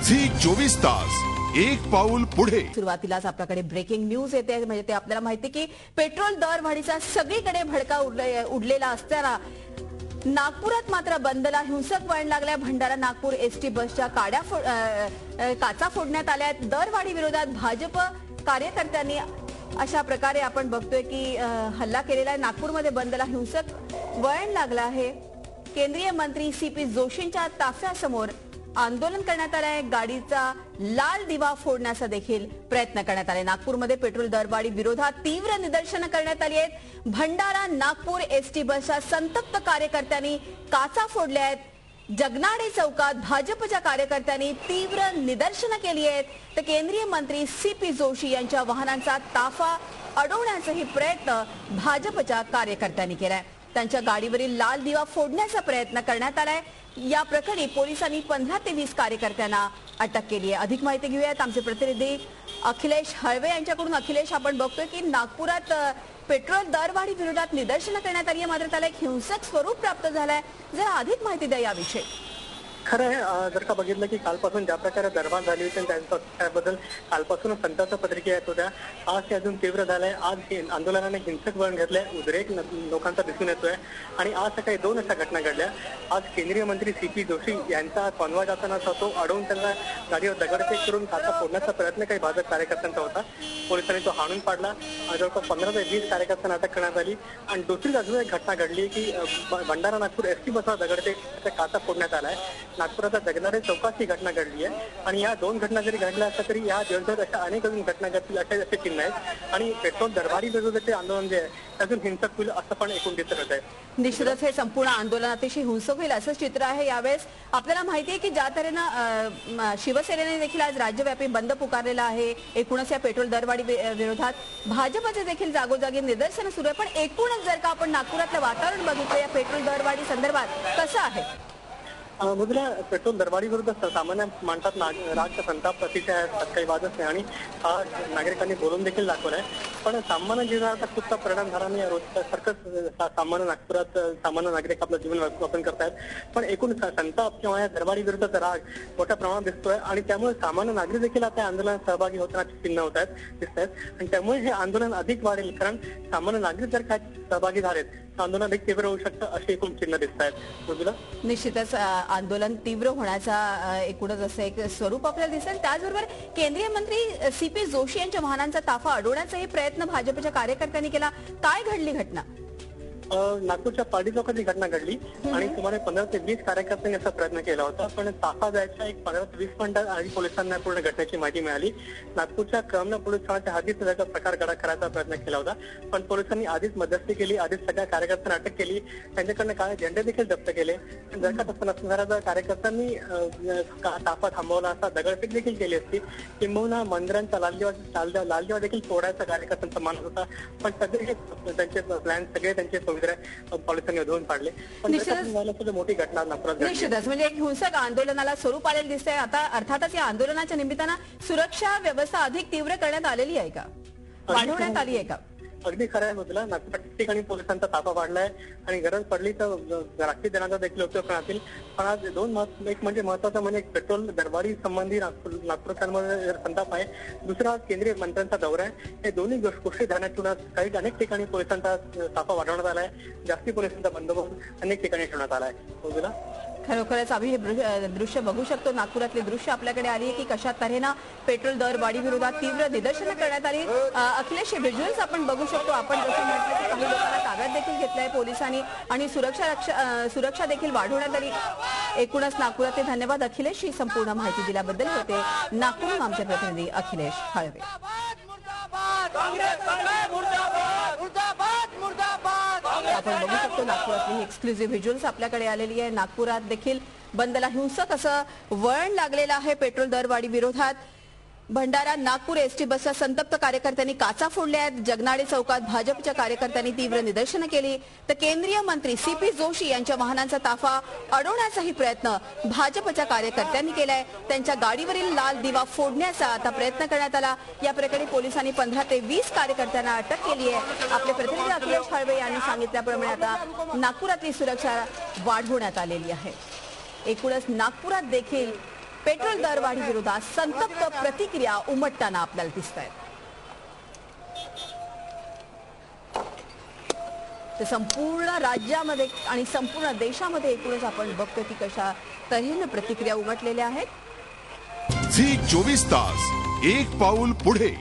Zee 24 तास एक पाऊल पुढे। सुरुवातीलाच आपल्याकडे ब्रेकिंग न्यूज येते, म्हणजे ते आपल्याला माहिती की पेट्रोल दरवाढीचा सगळीकडे भडका उडलेला असताना नागपुरात मात्र बंदला हिंसक वळण लागल्या। भंडारा नागपूर एसटी बसच्या काचा फोडण्यात आल्या। दरवाढी विरोधात भाजप कार्यकर्त्यांनी अशा प्रकारे आपण बघतोय की हल्ला केलेला आहे। नागपूरमध्ये बंदला हिंसक वळण लागलं आहे। केंद्रीय मंत्री सीपी जोशींच्या ताफ्यासमोर आंदोलन करण्यात आले आहे। गाडीचा लाल दिवा फोडण्याचा देखील प्रयत्न करण्यात आले। नागपूरमध्ये पेट्रोल दरवाढी विरोधात तीव्र निदर्शनं करण्यात आली आहेत। भंडारा नागपूर एसटी बसच्या संतप्त कार्यकर्त्यांनी काचा फोडल्या आहेत। जगनाडे चौकात भाजपच्या कार्यकर्त्यांनी तीव्र निदर्शनं केली आहेत। तर केंद्रीय मंत्री सीपी जोशी यांच्या वाहनांचा ताफा अडवण्याचाही प्रयत्न भाजपच्या कार्यकर्त्यांनी केलाय। त्यांच्या गाडीवरील लाल दिवा फोडण्याचा प्रयत्न करण्यात आलाय। या प्रकरणी पोलिसांनी 15 ते 20 कार्यकर्त्यांना अटक केली आहे। अधिक माहिती घेऊयात आमचे प्रतिनिधी अखिलेश हळवे यांच्याकडून। अखिलेश, आपण बघतोय की नागपुरात पेट्रोल दरवाढी विरोधात निदर्शनं करण्यात आली आहे, मात्र त्याला एक हिंसक स्वरूप प्राप्त झालंय। जरा अधिक माहिती द्या याविषयी। खरं आहे, जर का बघितलं की कालपासून ज्या प्रकारे दरबार झाली होती त्याबद्दल कालपासूनच संतापच्या पत्रिका येत होत्या। आज ते अजून तीव्र झालंय। आज आंदोलनाने हिंसक वळण घेतलंय, उद्रेक लोकांचा दिसून येतोय आणि आज सकाळी 2 अशा घटना घडल्या। आज केंद्रीय मंत्री सीपी जोशी यांचा कॉन्वॉय जाताना तो अडवून त्यांना गाडीवर दगडफेक करून काचा फोडण्याचा प्रयत्न काही भाजप कार्यकर्त्यांचा होता। पोलिसांनी तो हाणून पाडला। जवळपास 15 ते 20 कार्यकर्त्यांना अटक करण्यात आली। आणि दुसरी अजून एक घटना घडली की भंडारा नागपूर एसटी बसला दगडफेक काचा फोडण्यात आलाय। नागपुराच्या जगनाडे चौकात ही घटना घडली आहे आणि या 2 घटना जरी घडल्या असल्या तरी या दिवसभर अशा अनेक अजून घटना घडतील असे चिन्ह आहेत। आणि पेट्रोल दरबारी विरोधाचे आंदोलन जे आहे अजून हिंसक होईल असं पण एकूण दिसत आहे। निश्चितच हे संपूर्ण आंदोलन अतिशय हिंसक होईल असं चित्र आहे। यावेळेस आपल्याला माहिती आहे की ज्या तऱ्हेनं शिवसेनेने देखील आज राज्यव्यापी बंद पुकारलेला आहे। एकूणच या पेट्रोल दरवाढी विरोधात भाजपचे देखील जागोजागी निदर्शनं सुरू आहे। पण एकूणच जर का आपण नागपुरातलं वातावरण बघितलं या पेट्रोल दरवाढी संदर्भात कसं आहे? मुद्रा पेट्रोल दरबारी विरुद्ध सामान्य माणसात राग संताप अतिशय आहेत, काही वादच नाही आणि नागरिकांनी बोलून देखील दाखवलाय। पण सामान्य जीवनाचा खूपसा परिणाम झाला नाही। रोजच्या सारखंच सामान्य नागपुरात सामान्य नागरिक आपलं जीवन व्यापन करतायत, पण एकूण संताप किंवा या दरबारी विरुद्धचा राग मोठ्या प्रमाणात दिसतोय आणि त्यामुळे सामान्य नागरिक देखील आता आंदोलनात सहभागी होताना चिन्ह होत आहेत दिसत आहेत आणि त्यामुळे हे आंदोलन अधिक वाढेल। कारण सामान्य नागरिक जर काय सहभागी झालेत आंदोलन अधिक तीव्र होऊ शकतं असे एकूण चिन्ह दिसत आहेत। निश्चितच आंदोलन तीव्र होण्याचा एकूणच असं एक स्वरूप आपल्याला दिसेल। त्याचबरोबर केंद्रीय मंत्री सीपी जोशी यांच्या वाहनांचा ताफा अडवण्याचाही प्रयत्न भाजपच्या कार्यकर्त्यांनी केला। काय घडली घटना? नागपूरच्या पाडी चौकात ही घटना घडली आणि सुमारे 15 ते 20 कार्यकर्त्यांनी असा प्रयत्न केला होता, पण ताफा जायच्या एक 15 ते 20 मिनिटात आधी पोलिसांना पूर्ण घटनेची माहिती मिळाली। नागपूरच्या क्रमना पोलीस ठाण्याच्या हद्दीत त्याचा प्रकार करायचा प्रयत्न केला होता, पण पोलिसांनी आधीच मध्यस्थी केली, आधीच सगळ्या कार्यकर्त्यांना अटक केली, त्यांच्याकडनं काळे झेंडे देखील जप्त केले। जर का तसं नसणाऱ्या जर कार्यकर्त्यांनी ताफा थांबवला असता, दगडफेक देखील केली असती, किंबहुना मंदिरांचा लालदिवा देखील फोडायचा कार्यकर्त्यांचा मानस होता, पण सगळे त्यांचे प्लॅन सगळे त्यांचे पोलिसांनी अडवून पाडले। मोठी घटना निश्चितच म्हणजे एक हिंसक आंदोलनाला स्वरूप आलेलं दिसतंय। आता अर्थातच या आंदोलनाच्या निमित्तानं सुरक्षा व्यवस्था अधिक तीव्र करण्यात आलेली आहे का, वाढवण्यात आली आहे का? अगदी खरं आहे मुद्रा। नागपूर ठिकाणी पोलिसांचा ताफा वाढलाय आणि गरज पडली तर राखी दलाचा देखील उपयोग करण्यात येईल। पण आज एक म्हणजे महत्वाचं म्हणजे पेट्रोल दरबारी संबंधी नागपूरकरांमध्ये संताप आहे। दुसरा केंद्रीय मंत्र्यांचा दौरा आहे। हे दोन्ही गोष्टी ध्यानात ठेवून अनेक ठिकाणी पोलिसांचा ताफा वाढवण्यात आलाय, जास्ती पोलिसांचा बंदोबस्त अनेक ठिकाणी ठेवण्यात आलाय। मुद्रा, खरोखरच आम्ही हे दृश्य बघू शकतो। नागपुरातले दृश्य आपल्याकडे आली की कशा तऱ्हेनं पेट्रोल दरवाढी विरोधात तीव्र निदर्शनं करण्यात आली। अखिलेश, व्हिज्युअल्स आपण बघू शकतो। आपण जसं म्हटलं की काही लोकांना ताब्यात देखील घेतलंय पोलिसांनी आणि सुरक्षा देखील वाढवण्यात आली। एकूणच नागपुरातले धन्यवाद अखिलेश, ही संपूर्ण माहिती दिल्याबद्दल। होते नागपूरहून आमचे प्रतिनिधी अखिलेश हळवे। आपण बघू शकतो नागपुरातली एक्सक्लुझिव्ह व्हिज्युअल्स आपल्याकडे आलेली आहे। नागपुरात देखील बंदला हिंसक असं वळण लागलेलं आहे पेट्रोल दरवाढी विरोधात। भंडारा नागपूर एसटी बसच्या संतप्त कार्यकर्त्यांनी काचा फोडल्या आहेत। जगनाडे चौकात भाजपच्या कार्यकर्त्यांनी तीव्र निदर्शनं केली, तर केंद्रीय मंत्री सीपी जोशी यांच्या वाहनांचा ताफा अडवण्याचाही प्रयत्न भाजपच्या कार्यकर्त्यांनी केलाय। त्यांच्या गाडीवरील लाल दिवा फोडण्याचा आता प्रयत्न करण्यात आला। या प्रकरणी पोलिसांनी 15 ते 20 कार्यकर्त्यांना अटक केली आहे। आपले प्रतिनिधी अखिलेश हळवे यांनी सांगितल्याप्रमाणे आता नागपुरातली सुरक्षा वाढवण्यात आलेली आहे। एकूणच नागपुरात देखील पेट्रोल दरवाढी विरोधात संतप्त प्रतिक्रिया उमटताना आपल्याला दिसत आहेत. तर संपूर्ण राज्यामध्ये आणि संपूर्ण देशामध्ये एकूणच आपण बघतो की कशा तऱ्हेने प्रतिक्रिया उमटलेल्या आहेत. झी 24 तास एक पाऊल पुढे.